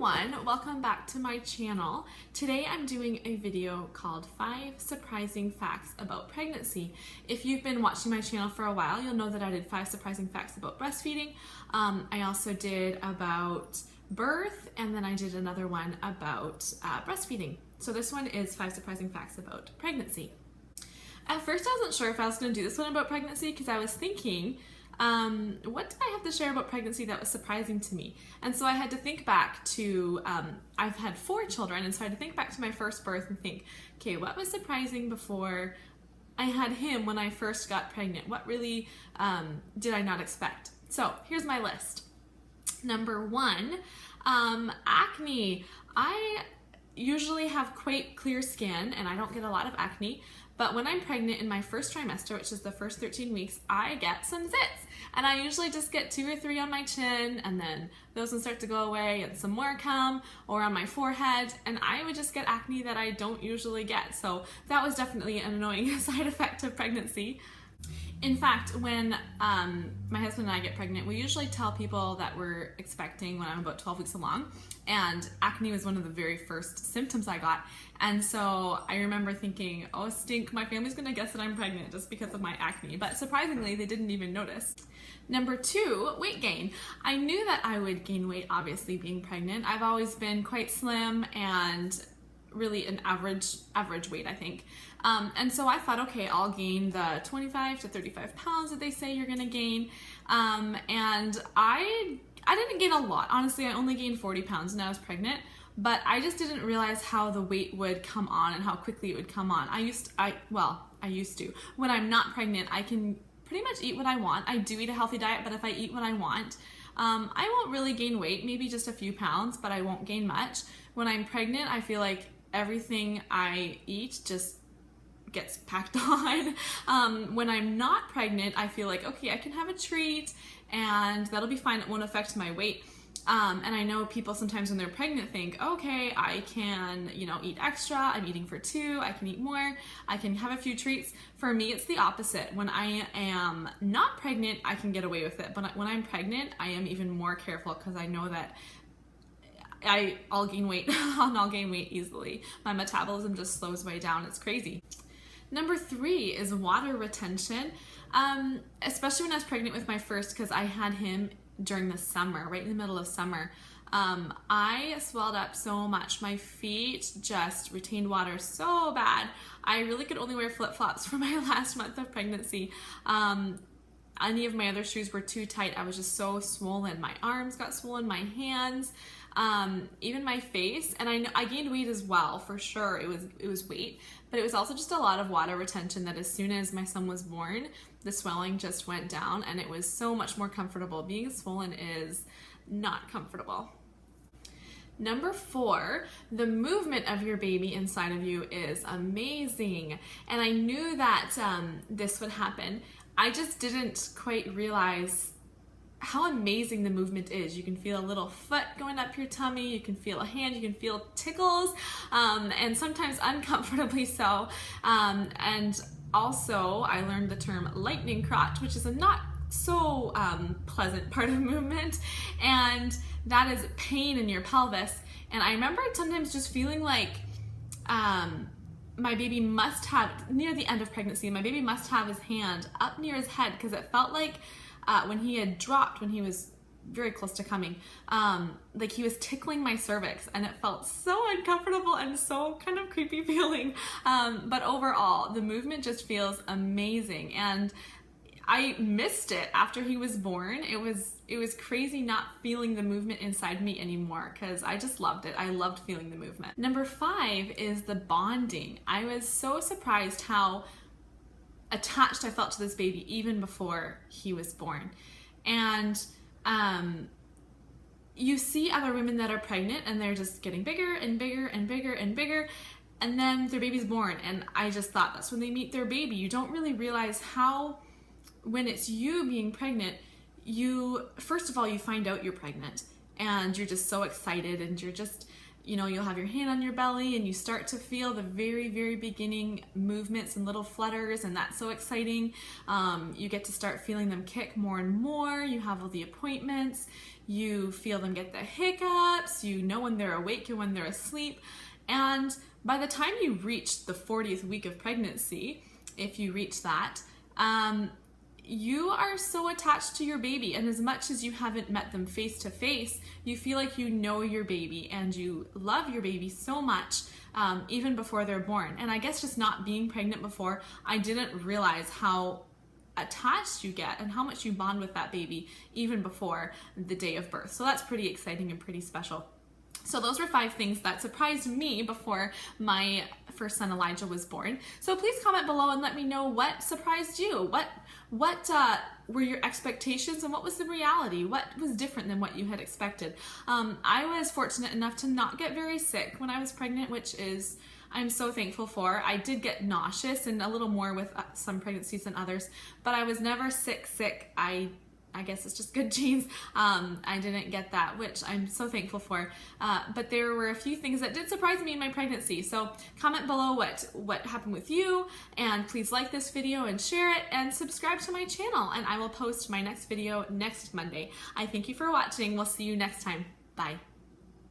everyone, welcome back to my channel. Today I'm doing a video called 5 Surprising Facts About Pregnancy. If you've been watching my channel for a while, you'll know that I did 5 surprising facts about breastfeeding. I also did about birth, and then I did another one about breastfeeding. So this one is 5 surprising facts about pregnancy. At first I wasn't sure if I was going to do this one about pregnancy because I was thinking, what did I have to share about pregnancy that was surprising to me? And so I had to think back to, I've had 4 children, and so I had to think back to my first birth and think, okay, what was surprising before I had him when I first got pregnant? What really did I not expect? So here's my list. Number 1, acne. I usually have quite clear skin and I don't get a lot of acne, but when I'm pregnant in my first trimester, which is the first 13 weeks, I get some zits, and I usually just get 2 or 3 on my chin, and then those ones start to go away and some more come, or on my forehead, and I would just get acne that I don't usually get. So that was definitely an annoying side effect of pregnancy. In fact, when my husband and I get pregnant, we usually tell people that we're expecting when I'm about 12 weeks along, and acne was one of the very first symptoms I got. And so I remember thinking, oh stink, my family's gonna guess that I'm pregnant just because of my acne, but surprisingly they didn't even notice. Number 2, weight gain. I knew that I would gain weight, obviously, being pregnant. I've always been quite slim and really an average weight, I think. And so I thought, okay, I'll gain the 25 to 35 pounds that they say you're gonna gain. And I didn't gain a lot. Honestly, I only gained 40 pounds when I was pregnant, but I just didn't realize how the weight would come on and how quickly it would come on. I used to. When I'm not pregnant, I can pretty much eat what I want. I do eat a healthy diet, but if I eat what I want, I won't really gain weight, maybe just a few pounds, but I won't gain much. When I'm pregnant, I feel like everything I eat just gets packed on. When I'm not pregnant, I feel like, okay, I can have a treat and that'll be fine. It won't affect my weight. And I know people sometimes when they're pregnant think, okay, I can, eat extra. I'm eating for 2. I can eat more. I can have a few treats. For me, it's the opposite. When I am not pregnant, I can get away with it. But when I'm pregnant, I am even more careful because I know that I'll gain weight and I'll gain weight easily. My metabolism just slows way down. It's crazy. Number 3 is water retention, especially when I was pregnant with my first, because I had him during the summer, right in the middle of summer. I swelled up so much. My feet just retained water so bad. I really could only wear flip-flops for my last month of pregnancy. Any of my other shoes were too tight. I was just so swollen. My arms got swollen, my hands, even my face. And I gained weight as well, for sure. It was weight, but it was also just a lot of water retention that as soon as my son was born, the swelling just went down and it was so much more comfortable. Being swollen is not comfortable. Number 4, the movement of your baby inside of you is amazing. And I knew that this would happen. I just didn't quite realize how amazing the movement is. You can feel a little foot going up your tummy, you can feel a hand, you can feel tickles, and sometimes uncomfortably so. And also, I learned the term lightning crotch, which is a not so pleasant part of movement, and that is pain in your pelvis. And I remember sometimes just feeling like my baby must have, near the end of pregnancy, my baby must have his hand up near his head, because it felt like when he had dropped, when he was very close to coming, like he was tickling my cervix, and it felt so uncomfortable and so kind of creepy feeling. But overall, the movement just feels amazing, and I missed it after he was born. It was crazy not feeling the movement inside me anymore, because I just loved it. I loved feeling the movement. Number 5 is the bonding. I was so surprised how attached I felt to this baby even before he was born. And you see other women that are pregnant and they're just getting bigger and bigger and bigger and bigger, and then their baby's born, and I just thought that's when they meet their baby. You don't really realize how, when it's you being pregnant, first of all, you find out you're pregnant and you're just so excited, and you know, you'll have your hand on your belly and you start to feel the very, very beginning movements and little flutters, and that's so exciting. You get to start feeling them kick more and more. You have all the appointments. You feel them get the hiccups. You know when they're awake and when they're asleep. And by the time you reach the 40th week of pregnancy, if you reach that, you are so attached to your baby, and as much as you haven't met them face to face, you feel like you know your baby and you love your baby so much, even before they're born. And I guess just not being pregnant before, I didn't realize how attached you get and how much you bond with that baby even before the day of birth. So that's pretty exciting and pretty special. So those were 5 things that surprised me before my first son Elijah was born. So please comment below and let me know what surprised you. What were your expectations and what was the reality? What was different than what you had expected? I was fortunate enough to not get very sick when I was pregnant, which is I'm so thankful for. I did get nauseous and a little more with some pregnancies than others, but I was never sick. I guess it's just good genes. I didn't get that, which I'm so thankful for. But there were a few things that did surprise me in my pregnancy. So comment below what happened with you, and please like this video and share it and subscribe to my channel, and I will post my next video next Monday. I thank you for watching. We'll see you next time. Bye.